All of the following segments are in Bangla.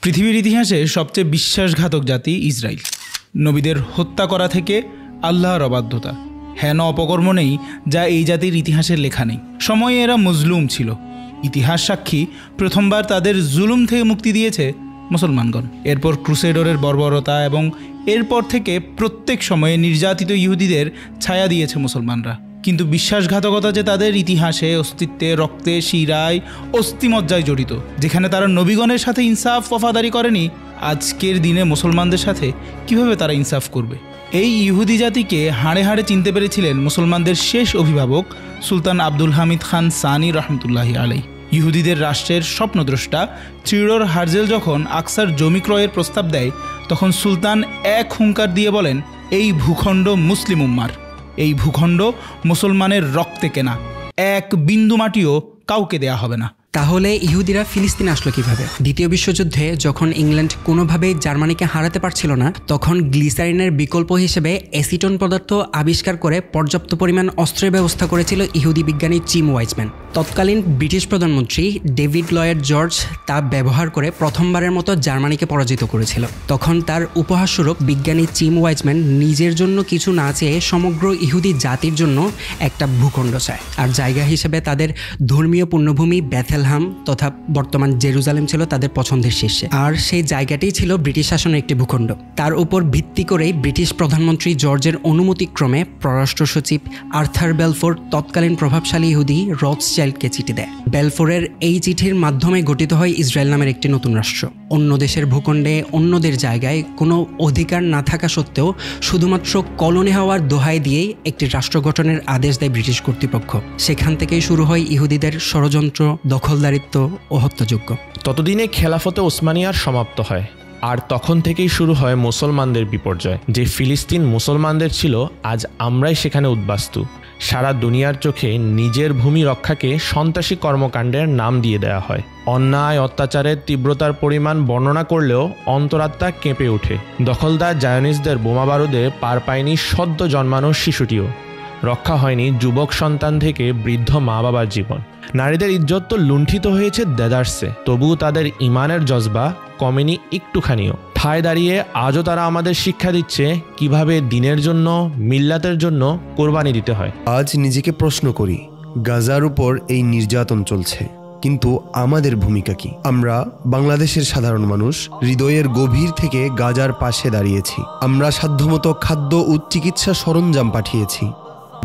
পৃথিবীর ইতিহাসে সবচেয়ে বিশ্বাসঘাতক জাতি ইসরায়েল। নবীদের হত্যা করা থেকে আল্লাহর অবাধ্যতা, হেন অপকর্ম নেই যা এই জাতির ইতিহাসের লেখা নেই। সময়ে এরা মজলুম ছিল। ইতিহাস সাক্ষী প্রথমবার তাদের জুলুম থেকে মুক্তি দিয়েছে মুসলমানগণ। এরপর ক্রুসেডরের বর্বরতা এবং এরপর থেকে প্রত্যেক সময়ে নির্যাতিত ইহুদিদের ছায়া দিয়েছে মুসলমানরা। কিন্তু বিশ্বাসঘাতকতা যে তাদের ইতিহাসে, অস্তিত্বে, রক্তে, শিরায়, অস্থিমজ্জায় জড়িত। যেখানে তারা নবীগণের সাথে ইনসাফ ওয়াফাদারি করেনি, আজকের দিনে মুসলমানদের সাথে কিভাবে তারা ইনসাফ করবে? এই ইহুদি জাতিকে হাড়ে হাড়ে চিনতে পেরেছিলেন মুসলমানদের শেষ অভিভাবক সুলতান আব্দুল হামিদ খান সানি রহমতুল্লাহি আলাইহি। ইহুদিদের রাষ্ট্রের স্বপ্নদ্রষ্টা চিরোর হার্জেল যখন আকসার জমি ক্রয়ের প্রস্তাব দেয়, তখন সুলতান এক হুঙ্কার দিয়ে বলেন, এই ভূখণ্ড মুসলিম উম্মার, এই ভূখণ্ড মুসলমানের রক্তে কেনা, এক বিন্দু মাটিও কাউকে দেয়া হবে না। তাহলে ইহুদিরা ফিলিস্তিনে আসলো কিভাবে? দ্বিতীয় বিশ্বযুদ্ধে যখন ইংল্যান্ড কোনোভাবেই জার্মানিকে হারাতে পারছিল না, তখন গ্লিসারিনের বিকল্প হিসেবে অ্যাসিটন পদার্থ আবিষ্কার করে পর্যাপ্ত পরিমাণ অস্ত্রের ব্যবস্থা করেছিল ইহুদি বিজ্ঞানী চিম ওয়াইজম্যান। তৎকালীন ব্রিটিশ প্রধানমন্ত্রী ডেভিড লয়েড জর্জ তা ব্যবহার করে প্রথমবারের মতো জার্মানিকে পরাজিত করেছিল। তখন তার উপহারস্বরূপ বিজ্ঞানী চিম ওয়াইজম্যান নিজের জন্য কিছু না চেয়ে সমগ্র ইহুদি জাতির জন্য একটা ভূখণ্ড চায়, আর জায়গা হিসেবে তাদের ধর্মীয় পুণ্যভূমি বেথেলহাম তথা বর্তমান জেরুজালেম ছিল তাদের পছন্দের শীর্ষে। আর সেই জায়গাটিই ছিল ব্রিটিশ শাসনের একটি ভূখণ্ড। তার উপর ভিত্তি করেই ব্রিটিশ প্রধানমন্ত্রী জর্জের অনুমতিক্রমে পররাষ্ট্র সচিব আর্থার বেলফোর তৎকালীন প্রভাবশালী ইহুদি রথসচাইল্ডকে চিঠি দেয়। বেলফোরের এই চিঠির মাধ্যমে গঠিত হয় ইসরায়েল নামের একটি নতুন রাষ্ট্র। অন্য দেশের ভূখণ্ডে অন্যদের জায়গায় কোনো অধিকার না থাকা সত্ত্বেও শুধুমাত্র কলোনি হওয়ার দোহাই দিয়েই একটি রাষ্ট্র গঠনের আদেশ দেয় ব্রিটিশ কর্তৃপক্ষ। সেখান থেকেই শুরু হয় ইহুদিদের ষড়যন্ত্র, দখলদারিত্ব ও হত্যাযজ্ঞ। ততদিনে খেলাফতে ওসমানিয়ার সমাপ্ত হয়, আর তখন থেকেই শুরু হয় মুসলমানদের বিপর্যয়। যে ফিলিস্তিন মুসলমানদের ছিল, আজ আমরাই সেখানে উদ্বাস্তু। সারা দুনিয়ার চোখে নিজের ভূমি রক্ষাকে সন্ত্রাসী কর্মকাণ্ডের নাম দিয়ে দেওয়া হয়। অন্যায় অত্যাচারের তীব্রতার পরিমাণ বর্ণনা করলেও অন্তরাত্মা কেঁপে ওঠে। দখলদার জায়নিস্টদের বোমা বারুদে পার পায়নি সদ্য জন্মানো শিশুটিও। রক্ষা হয়নি যুবক সন্তান থেকে বৃদ্ধ মা বাবার জীবন। নারীদের ইজ্জত তো লুণ্ঠিত হয়েছে দেদারসে, তবুও তাদের ইমানের জজবা কমেনি একটুখানিও। ঠায় দাঁড়িয়ে আজও তারা আমাদের শিক্ষা দিচ্ছে কিভাবে দিনের জন্য, মিল্লাতের জন্য কোরবানি দিতে হয়। আজ নিজেকে প্রশ্ন করি, গাজার উপর এই নির্যাতন চলছে, কিন্তু আমাদের ভূমিকা কি? আমরা বাংলাদেশের সাধারণ মানুষ হৃদয়ের গভীর থেকে গাজার পাশে দাঁড়িয়েছি। আমরা সাধ্যমতো খাদ্য ও চিকিৎসা সরঞ্জাম পাঠিয়েছি।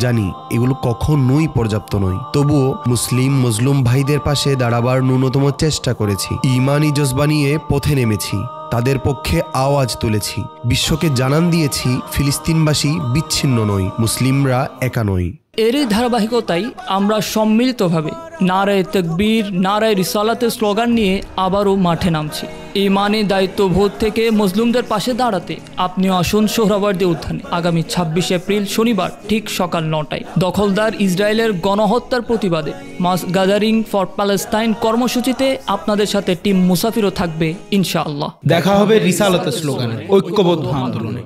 জানি এগুলো কখনোই পর্যাপ্ত নয়, তবুও মুসলিম মজলুম ভাইদের পাশে দাঁড়াবার ন্যূনতম চেষ্টা করেছি। ইমানি জজবা নিয়ে পথে নেমেছি, তাদের পক্ষে আওয়াজ তুলেছি, বিশ্বকে জানান দিয়েছি ফিলিস্তিনবাসী বিচ্ছিন্ন নয়, মুসলিমরা একা নয়। এরই ধারাবাহিকতায় আমরা সম্মিলিতভাবে নারায়ে তাকবীর, নারায়ে রিসালাতের স্লোগান নিয়ে আবারও মাঠে নামছি। ইমানি দায়িত্ববোধ থেকে মজলুমদের পাশে দাঁড়াতে আপনিও আসুন সোহরাওয়ার্দী উদ্যানে আগামী 26 এপ্রিল শনিবার ঠিক সকাল 9টায়। দখলদার ইসরায়েলের গণহত্যার প্রতিবাদে মাস গ্যাদারিং ফর প্যালেস্টাইন কর্মসূচিতে আপনাদের সাথে টিম মুসাফিরও থাকবে ইনশাআল্লাহ। দেখা হবে রিসালাতের স্লোগানে, ঐক্যবদ্ধ আন্দোলনে।